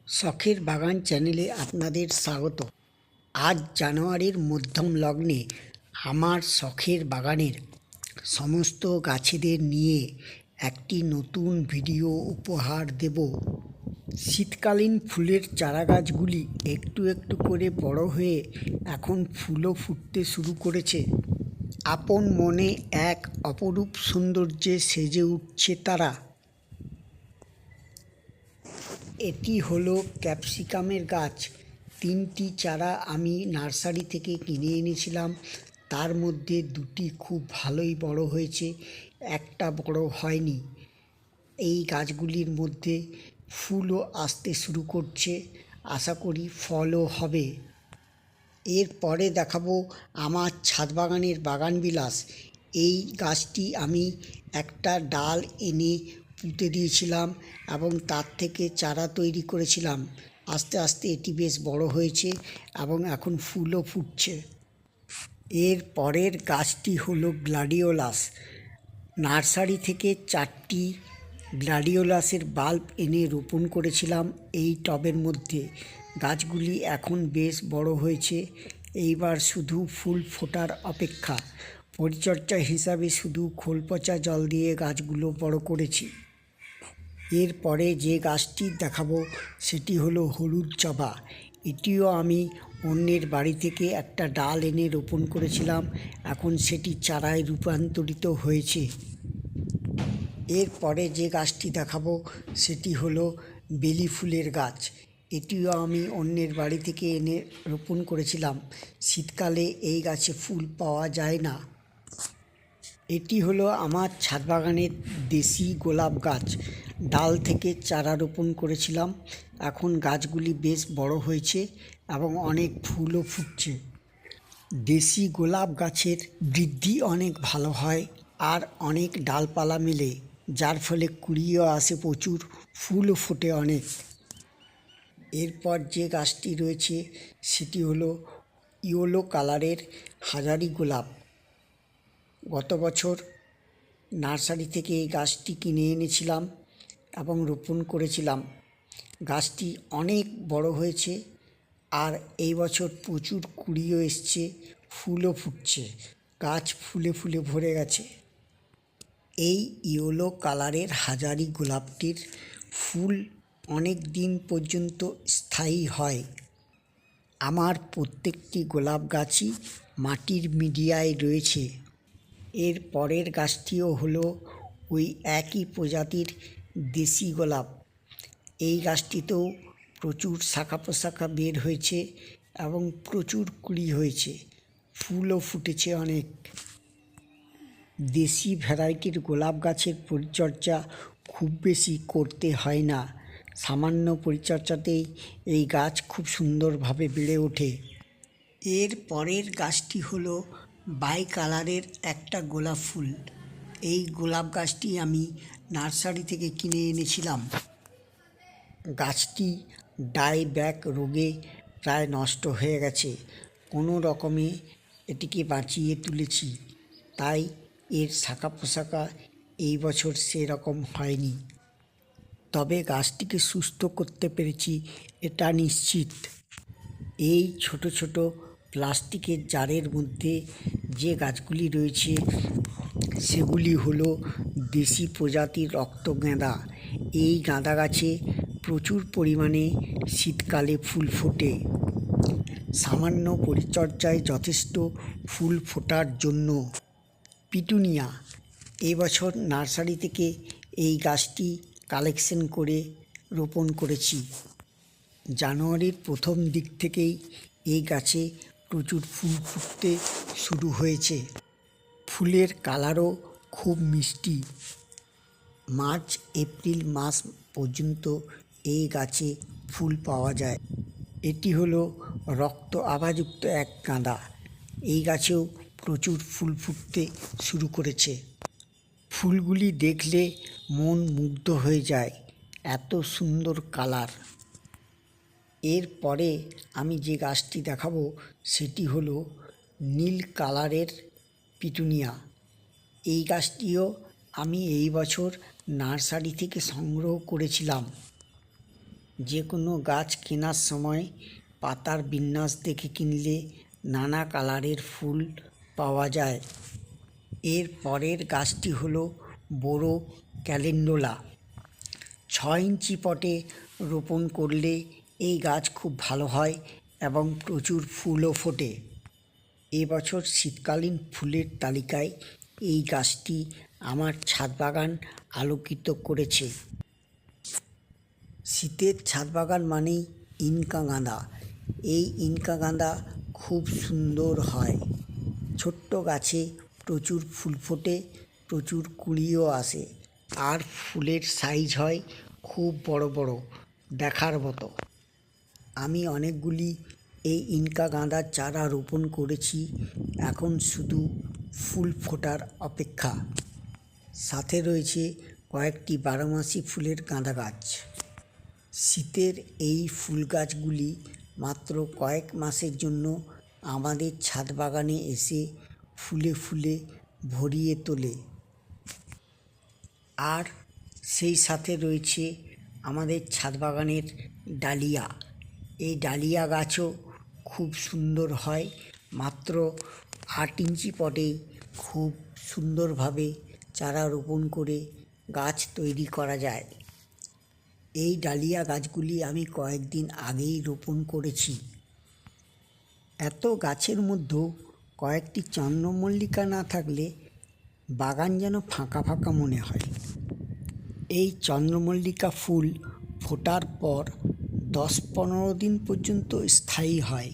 শখের বাগান চ্যানেলে আপনাদের স্বাগত। আজ জানুয়ারির মধ্যম লগ্নে আমার শখের বাগানের সমস্ত গাছেদের নিয়ে একটি নতুন ভিডিও উপহার দেব। শীতকালীন ফুলের চারা গাছগুলি একটু একটু করে বড় হয়ে এখন ফুলও ফুটতে শুরু করেছে। আপন মনে এক অপরূপ সৌন্দর্যে সেজে উঠছে তারা। এটি হলো ক্যাপসিকামের গাছ। 3টি চারা আমি নার্সারি থেকে কিনে এনেছিলাম। তার মধ্যে 2টি খুব ভালোই বড় হয়েছে, একটা বড় হয়নি। এই গাছগুলির মধ্যে ফুলও আসতে শুরু করছে, আশা করি ফলও হবে। এরপরে দেখাবো আমার ছাদ বাগানের বাগান বিলাস। এই গাছটি আমি একটা ডাল এনে পুঁতে দিয়েছিলাম এবং তার থেকে চারা তৈরি করেছিলাম। আস্তে আস্তে এটি বেশ বড় হয়েছে এবং এখন ফুলও ফুটছে। এর পরের গাছটি হলো গ্লাডিওলাস। নার্সারি থেকে 4টি গ্লাডিওলাসের বাল্ব এনে রোপণ করেছিলাম এই টবের মধ্যে। গাছগুলি এখন বেশ বড় হয়েছে, এইবার শুধু ফুল ফোটার অপেক্ষা। পরিচর্যা হিসাবে শুধু খোল পচা জল দিয়ে গাছগুলো বড় করেছি। এরপরে যে গাছটি দেখাবো সেটি হলো হলুদ জবা। এটিও আমি অন্যের বাড়ি থেকে একটা ডাল এনে রোপণ করেছিলাম, এখন সেটি চারায় রূপান্তরিত হয়েছে। এরপরে যে গাছটি দেখাবো সেটি হলো বেলি ফুলের গাছ। এটিও আমি অন্যের বাড়ি থেকে এনে রোপণ করেছিলাম। শীতকালে এই গাছে ফুল পাওয়া যায় না। এটি হলো আমার ছাদ বাগানের দেশি গোলাপ গাছ। ডাল থেকে চারা রোপণ করেছিলাম, এখন গাছগুলি বেশ বড় হয়েছে এবং অনেক ফুলও ফুটছে। দেশি গোলাপ গাছের বৃদ্ধি অনেক ভালো হয় আর অনেক ডালপালা মেলে, যার ফলে কুড়িও আসে প্রচুর, ফুলও ফোটে অনেক। এরপর যে গাছটি রয়েছে সেটি হলো ইয়েলো কালারের হাজারি গোলাপ। গত বছর নার্সারি থেকে এই গাছটি কিনে এনেছিলাম এবং রোপণ করেছিলাম। গাছটি অনেক বড় হয়েছে আর এই বছর প্রচুর কুড়িও এসছে, ফুলও ফুটছে, গাছ ফুলে ফুলে ভরে গেছে। এই ইয়েলো কালারের হাজারি গোলাপটির ফুল অনেক দিন পর্যন্ত স্থায়ী হয়। আমার প্রত্যেকটি গোলাপ গাছই মাটির মিডিয়ায় রয়েছে। এর পরের গাছটিও হলো ওই একই প্রজাতির দেশি গোলাপ। এই গাছটিতেও প্রচুর শাখা প্রশাখা বের হয়েছে এবং প্রচুর কুড়ি হয়েছে, ফুলও ফুটেছে অনেক। দেশি ভ্যারাইটির গোলাপ গাছের পরিচর্যা খুব বেশি করতে হয় না, সামান্য পরিচর্যাতেই এই গাছ খুব সুন্দরভাবে বেড়ে ওঠে। এর পরের গাছটি হলো বাই কালারের একটা গোলাপ ফুল। এই গোলাপ গাছটি আমি নার্সারি থেকে কিনে এনেছিলাম। গাছটি ডাইব্যাক রোগে প্রায় নষ্ট হয়ে গেছে, কোনো রকমে এটিকে বাঁচিয়ে তুলেছি, তাই এর শাখা প্রশাখা এই বছর সেরকম হয়নি। তবে গাছটিকে সুস্থ করতে পেরেছি এটা নিশ্চিত। এই ছোট ছোট প্লাস্টিকের জারের মধ্যে যে গাছগুলি রয়েছে সেগুলি হলো দেশি প্রজাতির রক্তগেঁদা। এই গাঁদা গাছে প্রচুর পরিমাণে শীতকালে ফুল ফোটে। সামান্য পরিচর্যায় যথেষ্ট ফুল ফোটার জন্য। পিটুনিয়া, এবছর নার্সারি থেকে এই গাছটি কালেকশন করে রোপণ করেছি। জানুয়ারির প্রথম দিক থেকেই এই গাছে প্রচুর ফুল ফুটতে শুরু হয়েছে। ফুলের কালারও খুব মিষ্টি। মার্চ এপ্রিল মাস পর্যন্ত এই গাছে ফুল পাওয়া যায়। এটি হলো রক্ত আভাযুক্ত এক গাঁদা। এই গাছেও প্রচুর ফুল ফুটতে শুরু করেছে। ফুলগুলি দেখলে মন মুগ্ধ হয়ে যায়, এত সুন্দর কালার। এরপরে আমি যে গাছটি দেখাবো সেটি হলো নীল কালারের পিটুনিয়া। এই গাছটিও আমি এই বছর নার্সারি থেকে সংগ্রহ করেছিলাম। যে কোনো গাছ কেনার সময় পাতার বিন্যাস দেখে কিনলে নানা কালারের ফুল পাওয়া যায়। এর পরের গাছটি হলো বোরো ক্যালেন্ডুলা। 6 ইঞ্চি পটে রোপণ করলে এই গাছ খুব ভালো হয় এবং প্রচুর ফুলও ফোটে। এবছর শীতকালীন ফুলের তালিকায় এই গাছটি আমার ছাদ বাগান আলোকিত করেছে। শীতের ছাদ বাগান মানেই ইনকা গাঁদা। এই ইনকা গাঁদা খুব সুন্দর হয়। ছোট্ট গাছে প্রচুর ফুল ফোটে, প্রচুর কুঁড়িও আসে, আর ফুলের সাইজ হয় খুব বড় বড়, দেখার মতো। আমি অনেকগুলি এই ইনকা গাঁদার চারা রোপণ করেছি, এখন শুধু ফুল ফোটার অপেক্ষা। সাথে রয়েছে কয়েকটি বারোমাসি ফুলের গাঁদা গাছ। শীতের এই ফুল গাছগুলি মাত্র কয়েক মাসের জন্য আমাদের ছাদ বাগানে এসে ফুলে ফুলে ভরিয়ে তোলে। আর সেই সাথে রয়েছে আমাদের ছাদ বাগানের ডালিয়া। এই ডালিয়া গাছও খুব সুন্দর হয়। মাত্র 8 ইঞ্চি পটে খুব সুন্দরভাবে চারা রোপণ করে গাছ তৈরি করা যায়। এই ডালিয়া গাছগুলি আমি কয়েকদিন আগেই রোপণ করেছি। এত গাছের মধ্যেও কয়েকটি চন্দ্রমল্লিকা না থাকলে বাগান যেন ফাঁকা ফাঁকা মনে হয়। এই চন্দ্রমল্লিকা ফুল ফোটার পর 10-15 দিন পর্যন্ত স্থায়ী হয়।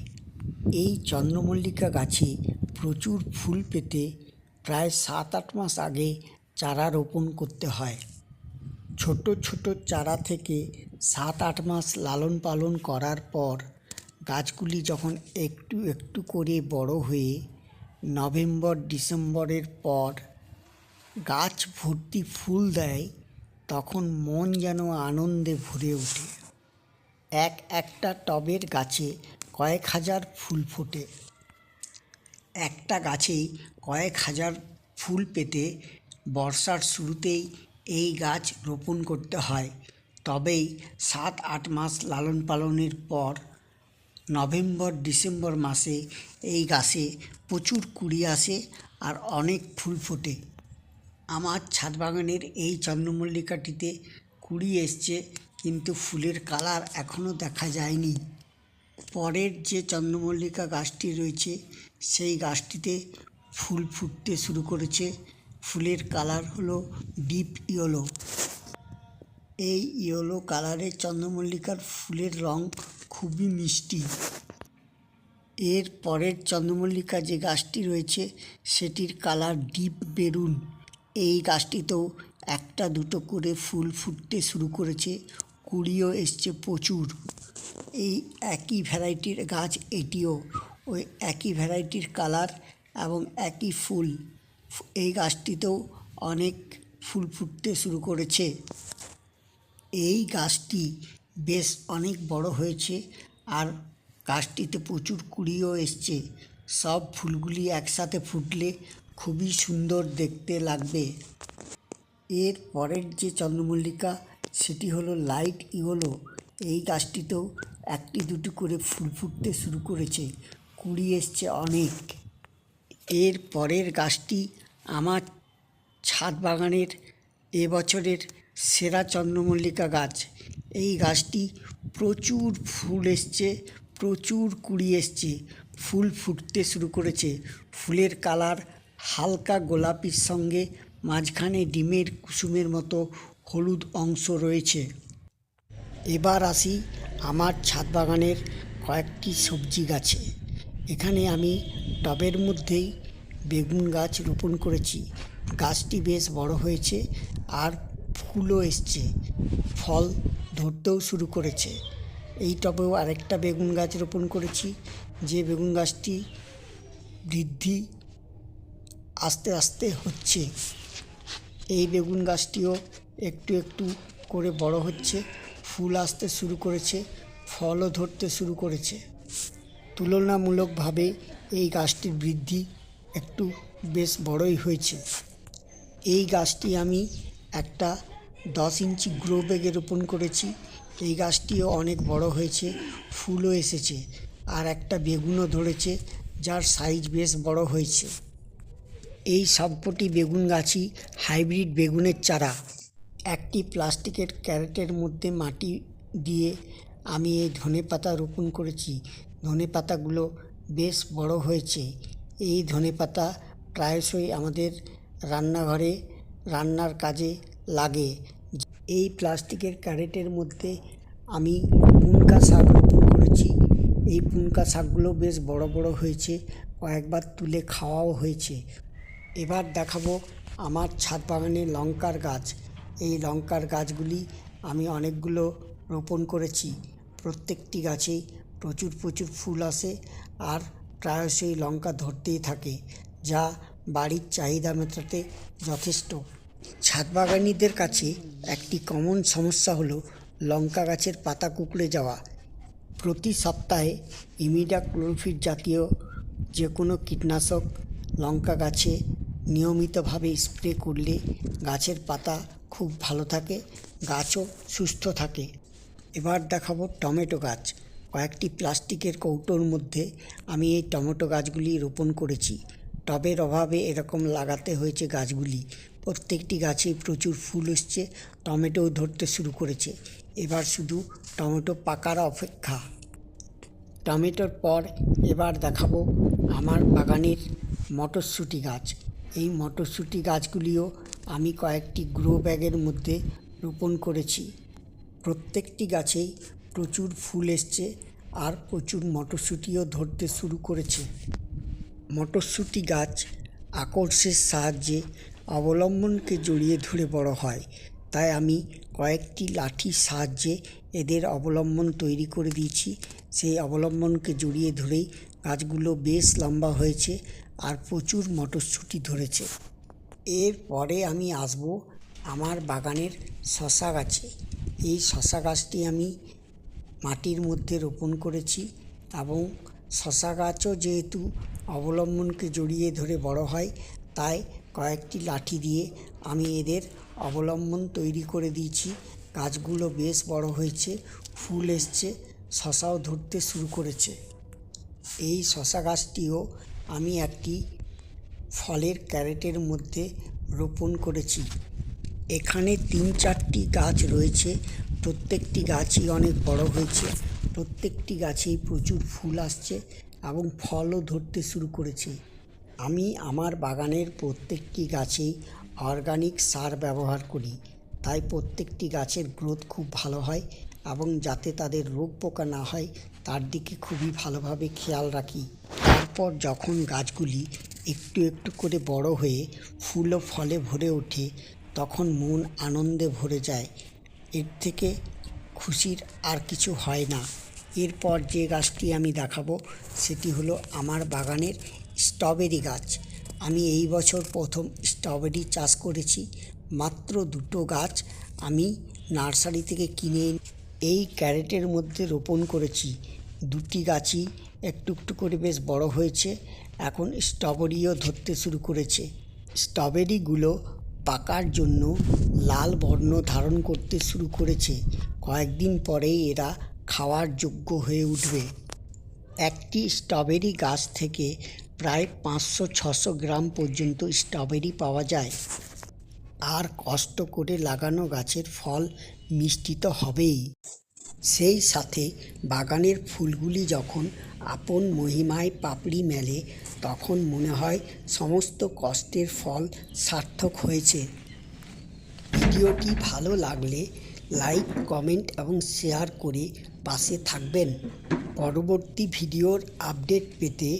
এই চন্দ্রমল্লিকা গাছে প্রচুর ফুল পেতে প্রায় 7-8 মাস আগে চারা রোপণ করতে হয়। ছোট ছোট চারা থেকে 7-8 মাস লালন পালন করার পর গাছগুলি যখন একটু একটু করে বড় হয়ে নভেম্বর-ডিসেম্বরের পর গাছ ভর্তি ফুল দেয়, তখন মন যেন আনন্দে ভরে ওঠে। একটা টবের গাছে কয়েক হাজার ফুল ফোটে। একটা গাছেই কয়েক হাজার ফুল পেতে বর্ষার শুরুতেই এই গাছ রোপণ করতে হয়। তবেই 7-8 মাস লালন পালনের পর নভেম্বর-ডিসেম্বর মাসে এই গাছে প্রচুর কুঁড়ি আসে আর অনেক ফুল ফোটে। আমার ছাদ বাগানের এই চন্দ্রমল্লিকাটিতে কুঁড়ি এসছে, কিন্তু ফুলের কালার এখনও দেখা যায়নি। পরের যে চন্দ্রমল্লিকা গাছটি রয়েছে সেই গাছটিতে ফুল ফুটতে শুরু করেছে। ফুলের কালার হলো ডিপ ইয়েলো। এই ইয়েলো কালারের চন্দ্রমল্লিকার ফুলের রং খুবই মিষ্টি। এর পরের চন্দ্রমল্লিকা যে গাছটি রয়েছে সেটির কালার ডিপ মেরুন। এই গাছটিতেও একটা দুটো করে ফুল ফুটতে শুরু করেছে, কুঁড়িও এসছে প্রচুর। এই একই ভ্যারাইটির গাছ এটিও, ওই একই ভ্যারাইটির কালার এবং একই ফুল। এই গাছটিতেও অনেক ফুল ফুটতে শুরু করেছে। এই গাছটি বেশ অনেক বড় হয়েছে আর গাছটিতে প্রচুর কুঁড়িও এসছে। সব ফুলগুলি একসাথে ফুটলে খুবই সুন্দর দেখতে লাগবে। এর পরের যে চন্দ্রমল্লিকা সেটি হলো লাইট ইয়েলো। এই গাছটিতেও একটি দুটি করে ফুল ফুটতে শুরু করেছে, কুঁড়ি এসছে অনেক। এর পরের গাছটি আমার ছাদ বাগানের এবছরের সেরা চন্দ্রমল্লিকা গাছ। এই গাছটি প্রচুর ফুল এসছে, প্রচুর কুঁড়ি এসছে, ফুল ফুটতে শুরু করেছে। ফুলের কালার হালকা গোলাপির সঙ্গে মাঝখানে ডিমের কুসুমের মতো হলুদ অংশ রয়েছে। এবার আসি আমার ছাদ বাগানের কয়েকটি সবজি গাছে। এখানে আমি টবের মধ্যেই বেগুন গাছ রোপণ করেছি। গাছটি বেশ বড় হয়েছে আর ফুলও এসছে, ফল ধরতেও শুরু করেছে। এই টবেও আরেকটা বেগুন গাছ রোপণ করেছি, যে বেগুন গাছটি বৃদ্ধি আস্তে আস্তে হচ্ছে। এই বেগুন গাছটিও একটু একটু করে বড় হচ্ছে, ফুল আসতে শুরু করেছে, ফলও ধরতে শুরু করেছে। তুলনামূলকভাবে এই গাছটির বৃদ্ধি একটু বেশ বড়ই হয়েছে। এই গাছটি আমি একটা 10 ইঞ্চি গ্রো ব্যাগে রোপণ করেছি। এই গাছটিও অনেক বড় হয়েছে, ফুলও এসেছে, আর একটা বেগুনও ধরেছে যার সাইজ বেশ বড় হয়েছে। এই সবকটি বেগুন গাছই হাইব্রিড বেগুনের চারা। একটি প্লাস্টিকের ক্যারেটের মধ্যে মাটি দিয়ে আমি এই ধনেপাতা রোপণ করেছি। ধনেপাতাগুলো বেশ বড় হয়েছে। এই ধনেপাতা প্রায়শই আমাদের রান্নাঘরে রান্নার কাজে লাগে। এই প্লাস্টিকের ক্যারেটের মধ্যে আমি পুনকা শাক রোপণ করেছি। এই পুনকা শাকগুলো বেশ বড় বড় হয়েছে, কয়েকবার তুলে খাওয়াও হয়েছে। এবার দেখাবো আমার ছাদ বাগানে লঙ্কার গাছ। এই লঙ্কার গাছগুলি আমি অনেকগুলো রোপণ করেছি। প্রত্যেকটি গাছেই প্রচুর প্রচুর ফুল আসে, আর প্রায়শই লঙ্কা ধরতেই থাকে, যা বাড়ির চাহিদা মেটাতে যথেষ্ট। ছাদ বাগানিদের কাছে একটি কমন সমস্যা হলো লঙ্কা গাছের পাতা কুঁকড়ে যাওয়া। প্রতি সপ্তাহে ইমিডাক্লোপিড জাতীয় যে কোনো কীটনাশক লঙ্কা গাছে নিয়মিতভাবে স্প্রে করলে গাছের পাতা খুব ভালো থাকে, গাছও সুস্থ থাকে। এবার দেখাবো টমেটো গাছ। কয়েকটি প্লাস্টিকের কৌটোর মধ্যে আমি এই টমেটো গাছগুলি রোপণ করেছি। টবের অভাবে এরকম লাগাতে হয়েছে গাছগুলি। প্রত্যেকটি গাছেই প্রচুর ফুল এসছে, টমেটোও ধরতে শুরু করেছে। এবার শুধু টমেটো পাকার অপেক্ষা। টমেটোর পর এবার দেখাবো আমার বাগানের মটরশুঁটি গাছ। এই মটরশুঁটি গাছগুলিও আমি কয়েকটি গ্রো ব্যাগের মধ্যে রোপণ করেছি। প্রত্যেকটি গাছেই প্রচুর ফুল এসছে, আর প্রচুর মটরশুঁটিও ধরতে শুরু করেছে। মটরশুঁটি গাছ আকর্ষের সাহায্যে অবলম্বনকে জড়িয়ে ধরে বড় হয়, তাই আমি কয়েকটি লাঠির সাহায্যে এদের অবলম্বন তৈরি করে দিয়েছি। সেই অবলম্বনকে জড়িয়ে ধরেই গাছগুলো বেশ লম্বা হয়েছে, আর প্রচুর মটরশুঁটি ধরেছে। এরপরে আমি আসব আমার বাগানের শশা গাছে। এই শশা গাছটি আমি মাটির মধ্যে রোপণ করেছি, এবং শশা গাছও যেহেতু অবলম্বনকে জড়িয়ে ধরে বড় হয়, তাই কয়েকটি লাঠি দিয়ে আমি এদের অবলম্বন তৈরি করে দিয়েছি। গাছগুলো বেশ বড় হয়েছে, ফুল এসছে, শশাও ধরতে শুরু করেছে। এই শশা গাছটিও আমি একটি ফলের ক্যারেটের মধ্যে রোপণ করেছি। এখানে 3-4টি গাছ রয়েছে, প্রত্যেকটি গাছই অনেক বড় হয়েছে, প্রত্যেকটি গাছেই প্রচুর ফুল আসছে এবং ফলও ধরতে শুরু করেছে। আমি আমার বাগানের প্রত্যেকটি গাছেই অর্গানিক সার ব্যবহার করি, তাই প্রত্যেকটি গাছের গ্রোথ খুব ভালো হয়, এবং যাতে তাদের রোগ পোকা না হয় তার দিকে খুবই ভালোভাবে খেয়াল রাখি। তারপর যখন গাছগুলি একটু একটু করে বড় হয়ে ফুল ও ফলে ভরে ওঠে, তখন মন আনন্দে ভরে যায়। এর থেকে খুশির আর কিছু হয় না। এরপর যে গাছটি আমি দেখাবো সেটি হলো আমার বাগানের স্ট্রবেরি গাছ। আমি এই বছর প্রথম স্ট্রবেরি চাষ করেছি। মাত্র 2টো গাছ আমি নার্সারি থেকে কিনে এই ক্যারেটের মধ্যে রোপণ করেছি। 2টি গাছই একটু একটু করে বেশ বড় হয়েছে, এখন স্ট্রবেরিও ধরতে শুরু করেছে। স্ট্রবেরিগুলো পাকার জন্য লাল বর্ণ ধারণ করতে শুরু করেছে। কয়েকদিন পরেই এরা খাওয়ার যোগ্য হয়ে উঠবে। একটি স্ট্রবেরি গাছ থেকে প্রায় 500-600 গ্রাম পর্যন্ত স্ট্রবেরি পাওয়া যায়। আর কষ্ট করে লাগানো গাছের ফল মিষ্টি তো হবেই। সেই সাথে বাগানের ফুলগুলি যখন আপন মহিমায় পাপড়ি মেলে, তখন মনে হয় সমস্ত কষ্টের ফল সার্থক হয়েছে। ভিডিওটি ভালো লাগলে লাইক, কমেন্ট এবং শেয়ার করে পাশে থাকবেন। পরবর্তী ভিডিওর আপডেট পেতে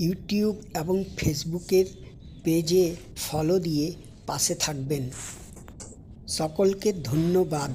ইউটিউব এবং ফেসবুকের পেজে ফলো দিয়ে পাশে থাকবেন। সকলকে ধন্যবাদ।